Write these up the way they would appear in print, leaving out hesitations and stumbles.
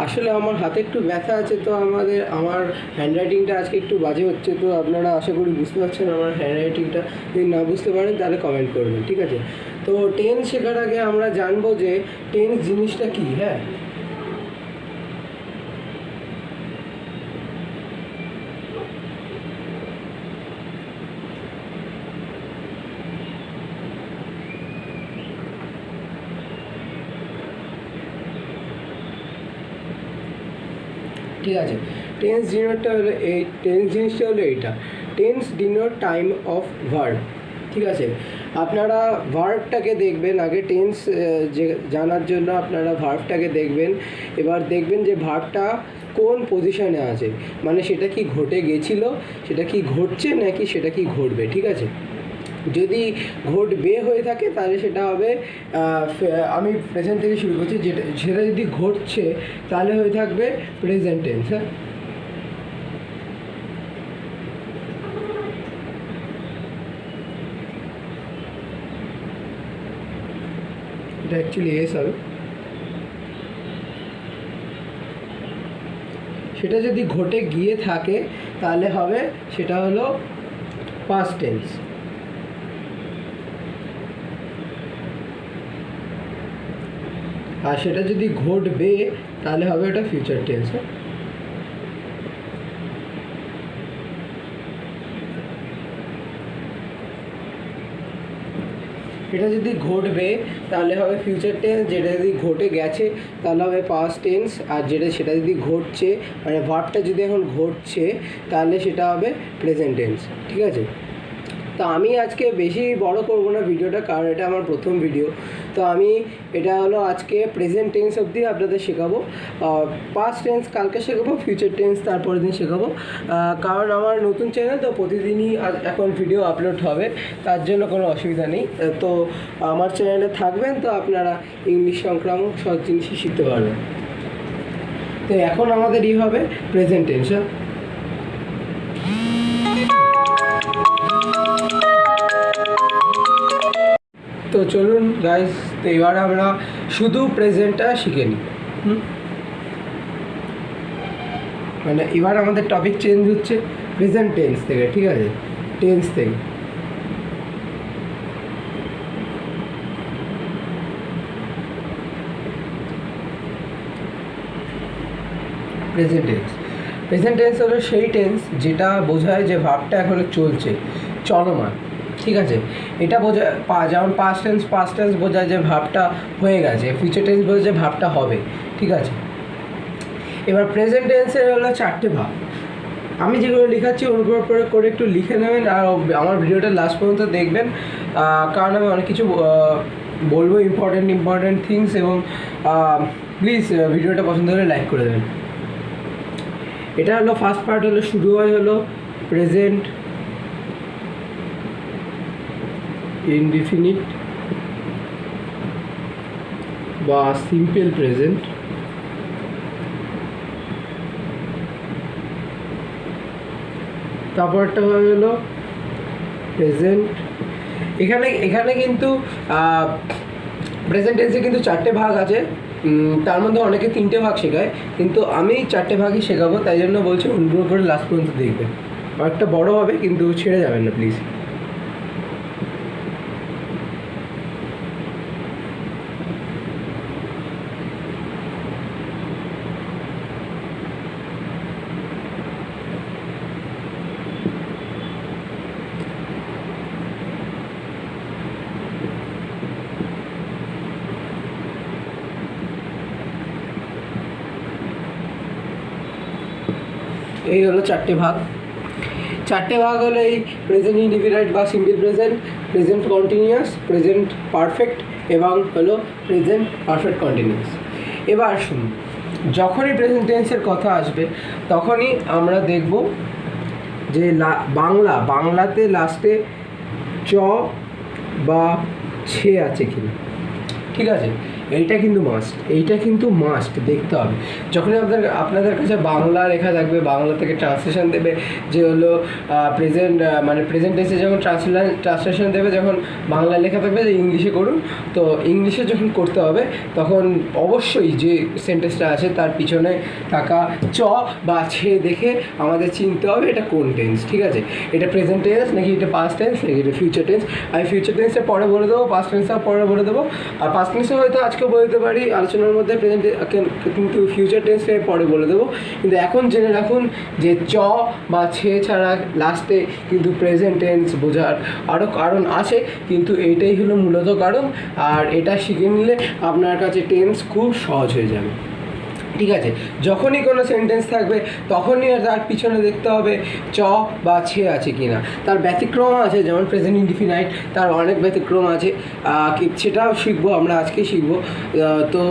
আসলে আমার হাতে একটু ব্যথা আছে, তো আমার হ্যান্ডরাইটিংটা আজকে একটু বাজে হচ্ছে। তো আপনারা আশা করি বুঝতে পারছেন আমার হ্যান্ডরাইটিংটা। যদি না বুঝতে পারেন তাহলে কমেন্ট করবেন, ঠিক আছে? তো টেন্স শেখার আগে আমরা জানবো যে টেন্স জিনিসটা কী। হ্যাঁ, ঠিক আছে। টেন্স জিনিসটা হলো এইটা। Tense denote time of verb, ঠিক আছে? আপনারা ভার্বটাকে দেখবেন আগে। টেন্স যে জানার জন্য আপনারা ভার্বটাকে দেখবেন। এবার দেখবেন যে ভার্বটা কোন পজিশনে আছে, মানে সেটা কি ঘটে গেছিলো, সেটা কি ঘটছে, নাকি সেটা কি ঘটবে, ঠিক আছে? যদি ঘটবে হয়ে থাকে তাহলে সেটা হবে, আমি প্রেজেন্ট থেকে শুরু করছি, সেটা যদি ঘটছে তাহলে হয়ে থাকবে প্রেজেন্ট টেন্স। হ্যাঁ, এটা অ্যাকচুয়ালি এস হবে। সেটা যদি ঘটে গিয়ে থাকে তাহলে হবে, সেটা হলো পাস্ট টেন্স। আর সেটা যদি ঘটবে তাহলে হবে ওটা ফিউচার টেন্স। এটা যদি ঘটবে তাহলে হবে ফিউচার টেন্স, যেটা যদি ঘটে গেছে তাহলে হবে পাস্ট টেন্স, আর সেটা যদি ঘটছে, মানে ভার্বটা যদি এখন ঘটছে তাহলে সেটা হবে প্রেজেন্ট টেন্স, ঠিক আছে? তো আমি আজকে বেশি বড় করব না ভিডিওটা, কারণ এটা আমার প্রথম ভিডিও। তো আমি এটা হলো আজকে প্রেজেন্ট টেন্স অবধি আপনাদের শেখাবো। পাস্ট টেন্স কালকে শেখাবো, ফিউচার টেন্স তারপরের দিন শেখাবো। কারণ আমার নতুন চ্যানেল, তো প্রতিদিনই এখন ভিডিও আপলোড হবে, তার জন্য কোনো অসুবিধা নেই। তো আমার চ্যানেলে থাকবেন, তো আপনারা ইংলিশ সংক্রামক সব জিনিসই শিখতে পারবেন। তো এখন আমাদের হবে প্রেজেন্ট টেন্স। তো চলুন গাইস, তো এবার আমরা শুধু প্রেজেন্টটা শিখে নিই। মানে এবার আমাদের টপিক চেঞ্জ হচ্ছে প্রেজেন্ট টেন্স থেকে, ঠিক আছে? টেন্স থেকে প্রেজেন্ট টেন্স। প্রেজেন্ট টেন্স হলো সেই টেন্স যেটা বোঝায় যে ভাবটা এখনো চলছে, চলমান, ঠিক আছে? এটা বোঝায়, যেমন পাস্ট টেন্স বোঝায় যে ভাবটা হয়ে গেছে, ফিউচার টেন্স বোঝায় যে ভাবটা হবে, ঠিক আছে? এবার প্রেজেন্ট টেন্সের হলো 4টে ভাব। আমি যেগুলো লেখাচ্ছি অনুগ্রহ করে একটু লিখে নেবেন, আর আমার ভিডিওটা লাস্ট পর্যন্ত দেখবেন, কারণ আমি অনেক কিছু বলবো, ইম্পর্টেন্ট থিংস। এবং প্লিজ ভিডিওটা পছন্দ হলে লাইক করে দেবেন। এটা হলো ফার্স্ট পার্ট, হলো শুরু হয় হলো প্রেজেন্ট ইনডিফিনিট বা সিম্পল প্রেজেন্ট। তারপরটা হয়ে গেলো প্রেজেন্ট। এখানে কিন্তু প্রেজেন্ট টেন্সে কিন্তু 4টে ভাগ আছে, তার মধ্যে অনেকে 3টে ভাগ শেখায়, কিন্তু আমি 4টে ভাগই শেখাবো, তাই জন্য বলছি অনুগ্রহ করে লাস্ট পর্যন্ত দেখবেন। একটা বড় হবে, কিন্তু ছেড়ে যাবেন না প্লিজ। এই হলো 4টে ভাগ। 4টে ভাগ হলো এই প্রেজেন্ট ইনডিফিনিট বা simple present, present continuous, present perfect এবং হলো প্রেজেন্ট পারফেক্ট কন্টিনিউয়াস। এবার শুনুন, যখনই প্রেজেন্ট টেন্সের কথা আসবে তখনই আমরা দেখব যে বাংলাতে লাস্টে চ বা ছে আছে কিনা, ঠিক আছে? এইটা কিন্তু মাস্ট দেখতে হবে। যখনই আপনাদের কাছে বাংলা লেখা থাকবে, বাংলা থেকে ট্রান্সলেশন দেবে যে হলো প্রেজেন্ট মানে প্রেজেন্ট টেন্সে যখন ট্রান্সলেশন দেবে, যখন বাংলা লেখা থাকবে যে ইংলিশে করুন, তো ইংলিশে যখন করতে হবে তখন অবশ্যই যে সেন্টেন্সটা আছে তার পিছনে থাকা চ বা ছে দেখে আমাদের চিনতে হবে এটা কোন টেন্স। ঠিক আছে, এটা প্রেজেন্ট টেন্স নাকি এটা পাস্ট টেন্স নাকি এটা ফিউচার টেন্স। আমি ফিউচার টেন্সটা পরে বলে দেবো, পাস্ট টেন্সটা পরে বলে দেবো। আর পাস্ট টেন্সে হয়তো আজকে বলে দিতে পারি আলোচনার মধ্যে, প্রেজেন্ট কিন্তু ফিউচার টেন্সটা পরে বলে দেবো। কিন্তু এখন জেনে রাখুন যে চ বা ছে ছাড়া লাস্টে কিন্তু প্রেজেন্ট টেন্স বোঝার আরও কারণ আছে, কিন্তু এইটাই হলো মূলত কারণ। আর এটা শিখে নিলে আপনার কাছে টেন্স খুব সহজ হয়ে যাবে। ঠিক আছে, যখনই কোনো সেন্টেন্স থাকবে তখনই তার পিছনে দেখতে হবে চ বা ছে আছে কি না। তার ব্যতিক্রম আছে, যেমন প্রেজেন্ট ইনডিফিনাইট, তার অনেক ব্যতিক্রম আছে, সেটাও শিখবো আমরা, আজকে শিখবো। তো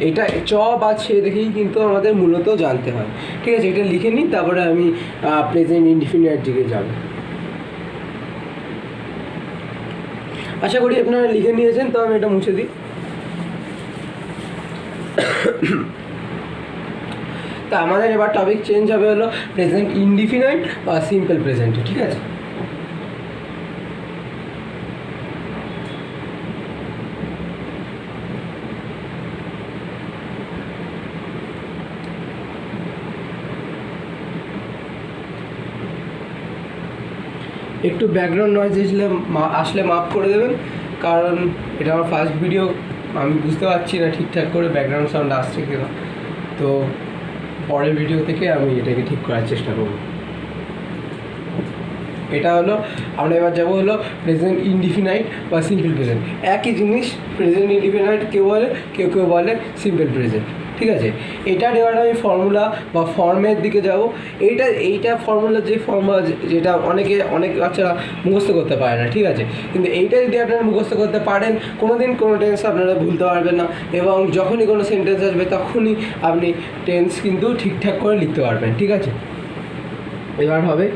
এটা চ বা ছে দেখেই কিন্তু আমাদের মূলত জানতে হয়। ঠিক আছে, এটা লিখে নিই, তারপরে আমি প্রেজেন্ট ইনডিফিনাইট দিকে যাব। আশা করি আপনারা লিখে নিয়েছেন, তো আমি এটা মুছে দিই। তা আমাদের এবার টপিক চেঞ্জ হবে হলো প্রেজেন্ট ইনডিফিনাইট বা সিম্পল প্রেজেন্ট। ঠিক আছে, একটু ব্যাকগ্রাউন্ড নয়েজ আসলে মাফ করে দেবেন, কারণ এটা আমার ফার্স্ট ভিডিও, আমি বুঝতে পারছি না ঠিকঠাক করে ব্যাকগ্রাউন্ড সাউন্ড আসছে কিনা। তো পরের ভিডিও থেকে আমি এটাকে ঠিক করার চেষ্টা করব। এটা হলো, আমরা এবার যাবো হলো প্রেজেন্ট ইনডিফিনাইট বা সিম্পল প্রেজেন্ট। একই জিনিস, প্রেজেন্ট ইনডিফিনাইট কেউ বলে, কেউ বলে সিম্পল প্রেজেন্ট। ঠিক আছে, এটার এবার আমি ফর্মুলা বা ফর্মের দিকে যাব। এইটা ফর্মুলা, যে ফর্মুলা যেটা অনেক বাচ্চারা মুখস্থ করতে পারে না। ঠিক আছে, কিন্তু এইটা যদি আপনারা মুখস্থ করতে পারেন, কোনো দিন কোনো টেন্স আপনারা ভুলতে পারবেন না, এবং যখনই কোনো সেন্টেন্স আসবে তখনই আপনি টেন্স কিন্তু ঠিকঠাক করে লিখতে পারবেন। ঠিক আছে, এবার হবে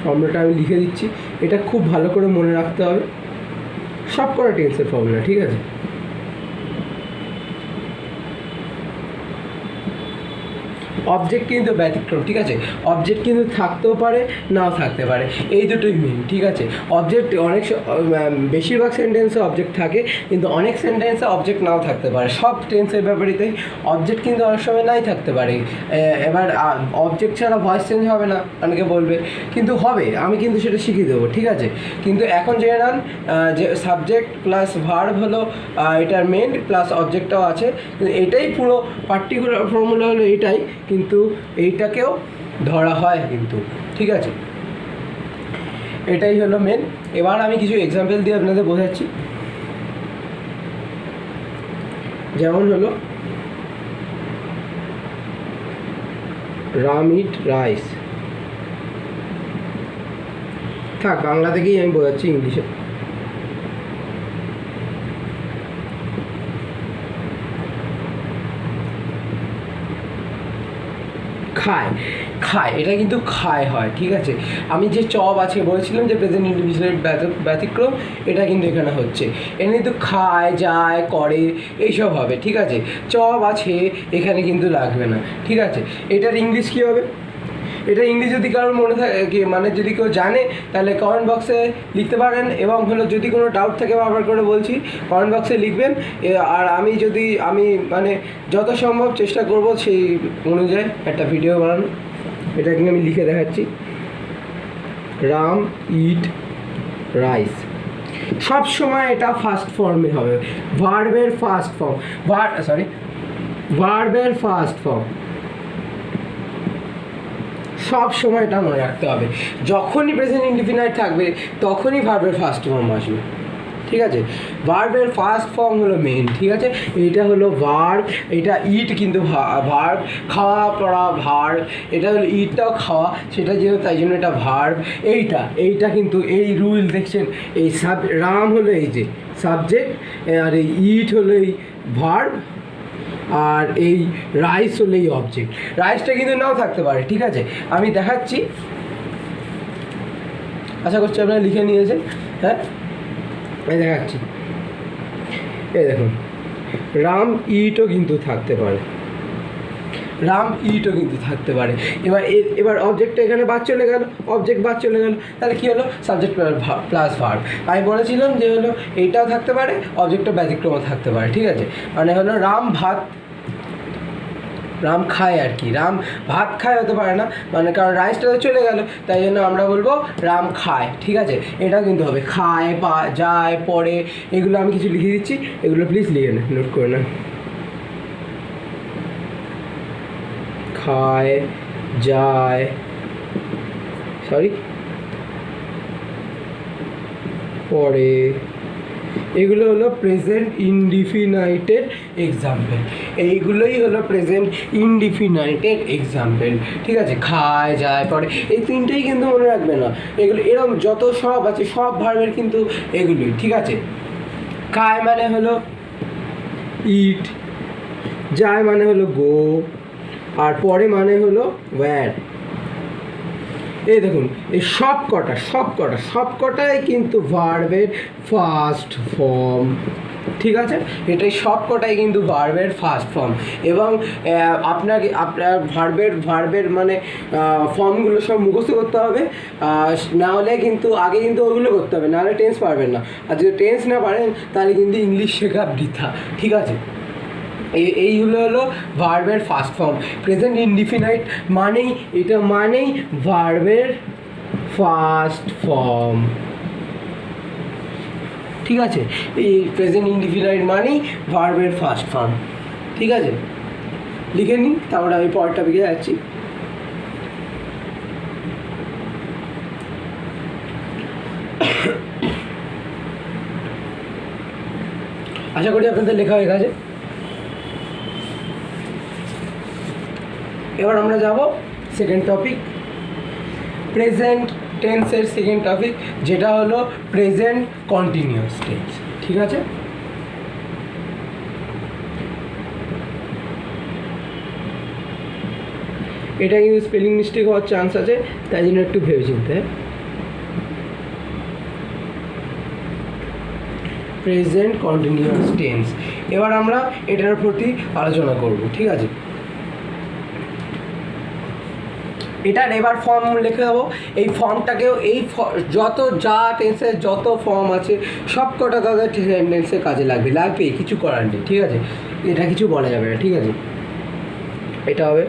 ফর্মুলাটা আমি লিখে দিচ্ছি, এটা খুব ভালো করে মনে রাখতে হবে, সব করা টেন্সের ফর্মুলা। ঠিক আছে, অবজেক্ট কিন্তু ব্যতিক্রম। ঠিক আছে, অবজেক্ট কিন্তু থাকতেও পারে, নাও থাকতে পারে, এই দুটোই মেন। ঠিক আছে, অবজেক্ট বেশিরভাগ সেন্টেন্সে অবজেক্ট থাকে, কিন্তু অনেক সেন্টেন্সে অবজেক্ট নাও থাকতে পারে। সব টেন্সের ব্যাপারেতেই অবজেক্ট কিন্তু অনেক সময় নাই থাকতে পারে। এবার অবজেক্ট ছাড়া ভয়েস চেঞ্জ হবে না, অনেকে বলবে, কিন্তু হবে, আমি কিন্তু সেটা শিখিয়ে দেবো। ঠিক আছে, কিন্তু এখন জেনে নেন যে সাবজেক্ট প্লাস ভার্ব হলো এটার মেন, প্লাস অবজেক্টটাও আছে, কিন্তু এটাই পুরো পার্টিকুলার ফর্মুলা হলো এটাই, কিন্তু এইটাকেও ধরা হয় কিন্তু। ঠিক আছে, এটাই হলো মেন। এবার আমি কিছু এক্সাম্পল দিয়ে আপনাদের বোঝাচ্ছি। যেমন হলো রাম ইট রাইস, থাক বাংলা থেকেই আমি বোঝাচ্ছি ইংলিশে। খায়, এটা কিন্তু খায় হয়। ঠিক আছে, আমি যে চপ আছে বলেছিলাম যে প্রেজেন্ট ইনডিফিনাইট ব্যতিক্রম, এটা কিন্তু এখানে হচ্ছে। এখানে কিন্তু খায়, যায়, করে, এইসব হবে। ঠিক আছে, চপ আছে এখানে কিন্তু লাগবে না। ঠিক আছে, এটার ইংলিশ কী হবে? এটা ইংলিশ যদি কারোর মনে থাকে, মানে যদি কেউ জানে, তাহলে কমেন্ট বক্সে লিখতে পারেন, এবং হলো যদি কোনো ডাউট থাকে, বারবার করে বলছি, কমেন্ট বক্সে লিখবেন। আর আমি মানে যত সম্ভব চেষ্টা করব সেই অনুযায়ী একটা ভিডিও বানানো। এটা কিন্তু আমি লিখে দেখাচ্ছি, রাম ইট রাইস। সব সময় এটা ফার্স্ট ফর্মে হবে, ভার্বের ফার্স্ট ফর্ম, সব সময় এটা মনে রাখতে হবে। যখনই প্রেজেন্ট ইনডিফিনাইট থাকবে তখনই ভার্বের ফার্স্ট ফর্ম আসবে। ঠিক আছে, ভার্বের ফার্স্ট ফর্ম হলো মেন। ঠিক আছে, এইটা হলো ভার্ব, এটা ইট কিন্তু ভার্ব, খাওয়া পড়া ভার্ব, এটা হলো ইটটাও খাওয়া, সেটা যেহেতু তাই জন্য এটা ভার্ব। এইটা কিন্তু এই রুল দেখছেন, এই রাম হলো এই যে সাবজেক্ট, আর এই ইট হলো এই ভার্ব, আর এই রাইস হলো এই অবজেক্ট। রাইসটা কিন্তু নাও থাকতে পারে। ঠিক আছে, আমি দেখাচ্ছি, আশা করছি আপনারা লিখে নিয়েছেন। হ্যাঁ, আমি দেখাচ্ছি, এই দেখুন রাম ইটও কিন্তু থাকতে পারে, রাম ইটও কিন্তু থাকতে পারে। এবার অবজেক্টটা এখানে বাদ চলে গেল, অবজেক্ট বাদ চলে গেল, তাহলে কী হলো? Subject plus verb. আমি বলেছিলাম যে হলো এইটাও থাকতে পারে, অবজেক্টও ব্যতিক্রমও থাকতে পারে, ঠিক আছে? মানে হলো রাম খায় আর কি, রাম ভাত খায় হতে পারে না, মানে কারণ রাইসটা তো চলে গেল, তাই জন্য আমরা বলবো রাম খায়, ঠিক আছে? এটাও কিন্তু হবে, খায়, যায়, পড়ে, এগুলো আমি কিছু লিখে দিচ্ছি, এগুলো প্লিজ লিখে নেন, নোট করে নেন। খায়, যায়, পড়ে, এগুলো হলো প্রেজেন্ট ইনডিফিনাইটের এক্সাম্পল। এইগুলোই হলো প্রেজেন্ট ইনডিফিনাইটের এক্সাম্পল, ঠিক আছে? খায়, যায়, পড়ে, এই তিনটেই কিন্তু মনে রাখবে না, এগুলো এরকম যত সব আছে সব ভার্বের কিন্তু এগুলোই, ঠিক আছে? খায় মানে হলো ইট, যায় মানে হলো গো, আর পরে মানে হলো ওয়্যার। এই দেখুন, এই সবকটাই কিন্তু ভার্বের ফার্স্ট ফর্ম, ঠিক আছে? এটাই সবকটাই কিন্তু ভার্বের ফার্স্ট ফর্ম। এবং আপনার ভার্বের মানে ফর্মগুলো সব মুখস্থ করতে হবে, না হলে কিন্তু আগে কিন্তু ওগুলো করতে হবে, নাহলে টেন্স পারবেন না। আর যদি টেন্স না পারেন তাহলে কিন্তু ইংলিশ শেখা বৃথা, ঠিক আছে? এইগুলো হলো ভার্বের ফার্স্ট ফর্ম। প্রেজেন্ট ইনডিফিনাইট মানেই ভার্বের ফার্স্ট ফর্ম, ঠিক আছে? এই প্রেজেন্ট ইনডিফিনাইট মানেই ভার্বের ফার্স্ট ফর্ম, ঠিক আছে? লিখে নিন, তারপরে আমি পরের টপিকে যাচ্ছি। আশা করি আপনাদের লেখা হয়ে গেছে। এবার আমরা যাব সেকেন্ড টপিক, প্রেজেন্ট টেন্সের সেকেন্ড টপিক, যেটা হলো প্রেজেন্ট কন্টিনিউয়াস টেন্স, ঠিক আছে? এটা কিন্তু স্পেলিং মিস্টেক হওয়ার চান্স আছে, তাই জন্য একটু ভেবে চিনতে। প্রেজেন্ট কন্টিনিউয়াস টেন্স, এবার আমরা এটার প্রতি আলোচনা করব, ঠিক আছে? এটার এবার ফর্ম লিখে দেবো। এই ফর্মটাকেও যত যা টেন্সের যত ফর্ম আছে সব কটা তাদের টেন্সের কাজে লাগবে, কিছু করার নেই, ঠিক আছে? এটা কিছু বলা যাবে না, ঠিক আছে? এটা হবে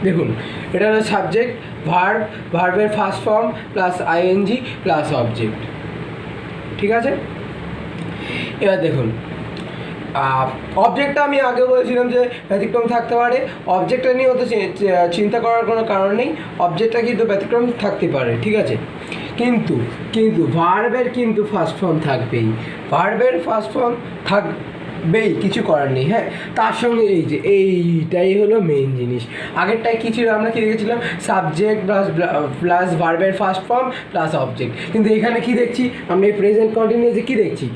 দেখুন, এটা হলো সাবজেক্ট, ভার্বের first form plus ING plus object, ঠিক আছে? এবার দেখুন, অবজেক্টটা আমি আগে বলেছিলাম যে ব্যতিক্রম থাকতে পারে, অবজেক্টটা নিয়ে অত চিন্তা করার কোনো কারণ নেই, অবজেক্টটা কিন্তু ব্যতিক্রম থাকতে পারে, ঠিক আছে? কিন্তু ভার্বের কিন্তু ফার্স্ট ফর্ম থাকবেই, ভার্বের ফার্স্ট ফর্ম থাকবেই, কিছু করার নেই। হ্যাঁ, তার সঙ্গে এইটাই হলো মেইন জিনিস। আগেরটায় কী ছিল? আমরা কী দেখেছিলাম? সাবজেক্ট প্লাস ভার্বের ফার্স্ট ফর্ম প্লাস অবজেক্ট। কিন্তু এখানে কি দেখছি আমরা? এই প্রেজেন্ট কন্টিনিউয়াসে কী দেখছি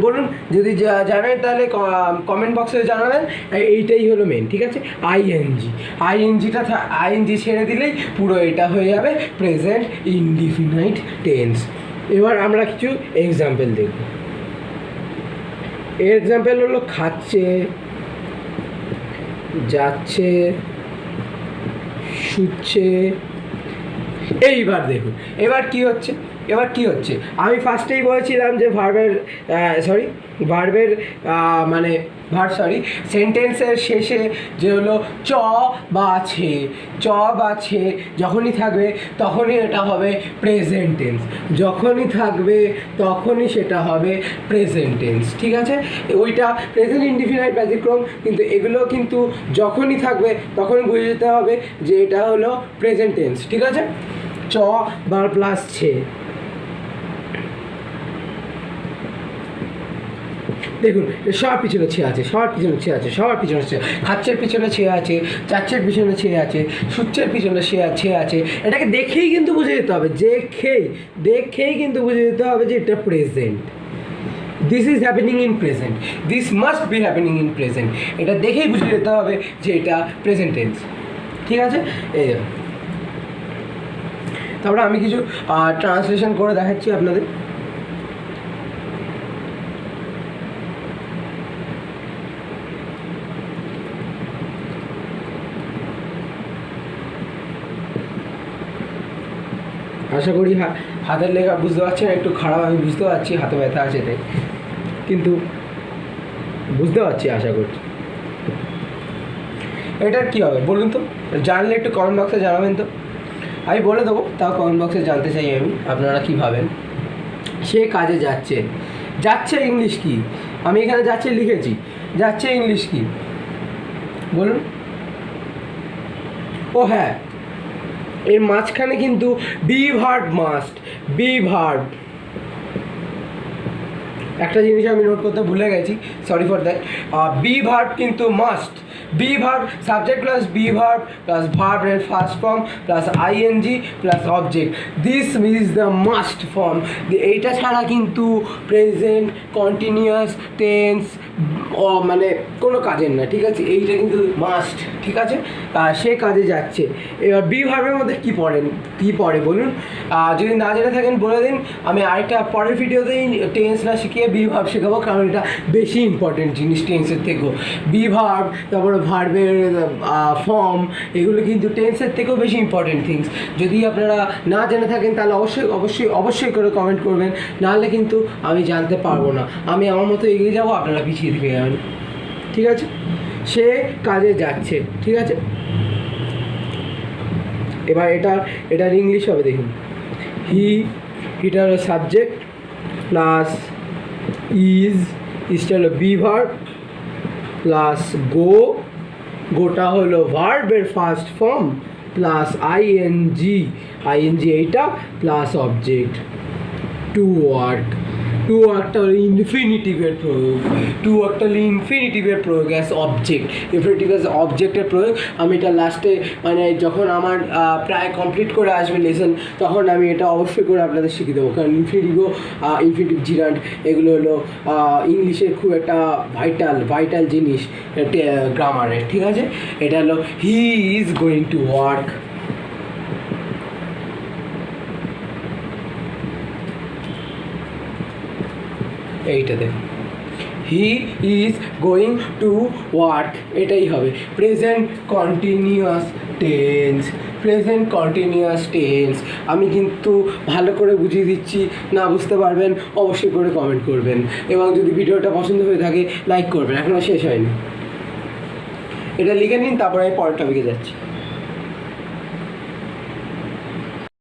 বলুন, যদি জানেন তাহলে কমেন্ট বক্সে জানাবেন। এইটাই হলো মেইন, ঠিক আছে? আইএনজি ছেড়ে দিলেই পুরো এটা হয়ে যাবে প্রেজেন্ট ইনডিফিনাইট টেন্স। এবার আমরা কিছু এক্সাম্পল দেখব। এর এক্সাম্পল হলো খাচ্ছে, যাচ্ছে, শুচ্ছে। এইবার দেখুন, এবার কি হচ্ছে? আমি ফার্স্টেই বলেছিলাম যে ভার্বের সেন্টেন্সের শেষে যে হলো চ বা ছে যখনই থাকবে তখনই এটা হবে প্রেজেন্ট টেন্স, যখনই থাকবে তখনই সেটা হবে প্রেজেন্ট টেন্স, ঠিক আছে? ওইটা প্রেজেন্ট ইনডিফিনাইট ব্যতিক্রম, কিন্তু এগুলো কিন্তু যখনই থাকবে তখনই বুঝে যেতে হবে যে এটা হলো প্রেজেন্ট টেন্স, ঠিক আছে? চ বা প্লাস ছে, দেখুন সবার পিছনে ছেয়ে আছে, সবার পিছনে ছেয়ে আছে, সবার পিছনে ছেয়ে, খাচ্ছের পিছনে ছেয়ে আছে, চাচ্ছের পিছনে ছেয়ে আছে, সুচ্ছের পিছনে ছেয়ে আছে। এটাকে দেখেই কিন্তু বুঝে যেতে হবে, দেখেই কিন্তু বুঝে যেতে হবে যে এটা present. This is happening in present, this must be happening in present. এটা দেখেই বুঝে যেতে হবে যে এটা প্রেজেন্ট টেন্স। ঠিক আছে, এই তারপরে আমি কিছু ট্রান্সলেশন করে দেখাচ্ছি আপনাদের। আশা করি হাতের লেখা বুঝতে পারছেন, একটু খারাপ আমি বুঝতে পারছি, হাতে ব্যথা আছে তাই, কিন্তু বুঝতে পারছি আশা করছি। এটার কী হবে বলুন তো, জানলে একটু কমেন্ট বক্সে জানাবেন তো, আমি বলে দেবো, তাও কমেন্ট বক্সে জানতে চাই আমি আপনারা কী ভাবেন। সে কাজে যাচ্ছে, যাচ্ছে ইংলিশ কি? আমি এখানে যাচ্ছে লিখেছি, যাচ্ছে ইংলিশ কি বলুন? ও হ্যাঁ, এর মাঝখানে কিন্তু be verb must, be verb. একটা জিনিস আমি নোট করতে ভুলে গেছি, sorry for that. Be verb কিন্তু must, be verb subject plus be verb plus ভার্বের first form plus ING plus object, this is the must form. এইটা ছাড়া কিন্তু প্রেজেন্ট কন্টিনিউয়াস টেন্স মানে কোনো কাজের না, ঠিক আছে? এইটা কিন্তু মাস্ট, ঠিক আছে? সে কাজে যাচ্ছে। এবার বি ভার্বের মধ্যে কী পড়ে বলুন? যদি না জেনে থাকেন বলে দিন, আমি আরেকটা পরের ভিডিওতেই টেন্স না শিখিয়ে বি ভার্ব শেখাবো, কারণ এটা বেশি ইম্পর্টেন্ট জিনিস টেন্সের থেকেও। বি ভার্ব, তারপরে ভার্বের ফর্ম, এগুলো কিন্তু টেন্সের থেকেও বেশি ইম্পর্টেন্ট থিংস। যদি আপনারা না জেনে থাকেন তাহলে অবশ্যই করে কমেন্ট করবেন, নাহলে কিন্তু আমি জানতে পারবো না, আমি আমার মতো এগিয়ে যাবো, আপনারা পিছিয়ে থেকে যাবেন, ঠিক আছে? সে কাজে যাচ্ছে, ঠিক আছে? এবার এটার ইংলিশ হবে দেখুন, হিটা হলো সাবজেক্ট প্লাস ইজটা হলো বি ভার্ব প্লাস গোটা হলো ভার্বের ফার্স্ট ফর্ম প্লাস আইএনজি এইটা প্লাস অবজেক্ট। টু ওয়ার্কটা হলো ইনফিনিটিভের প্রয়োগ অ্যাজ অবজেক্ট, ইনফিনিটিভ অ্যাজ অবজেক্টের প্রয়োগ। আমি এটা লাস্টে মানে যখন আমার প্রায় কমপ্লিট করে আসবে লেসন, তখন আমি এটা অবশ্যই করে আপনাদের শিখিয়ে দেবো, কারণ ইনফিনিটিভ জিরান্ট এগুলো হলো ইংলিশের খুব একটা ভাইটাল জিনিস গ্রামারের, ঠিক আছে? এটা হলো he is going to work. এইটা দেখুন, he is going to work, এটাই হবে প্রেজেন্ট কন্টিনিউয়াস টেন্স। আমি কিন্তু ভালো করে বুঝিয়ে দিচ্ছি, না বুঝতে পারবেন অবশ্যই করে কমেন্ট করবেন, এবং যদি ভিডিওটা পছন্দ হয়ে থাকে লাইক করবেন। এখনও শেষ হয়নি, এটা লিখে নিন, তারপরে আমি পরের টপিকে যাচ্ছি।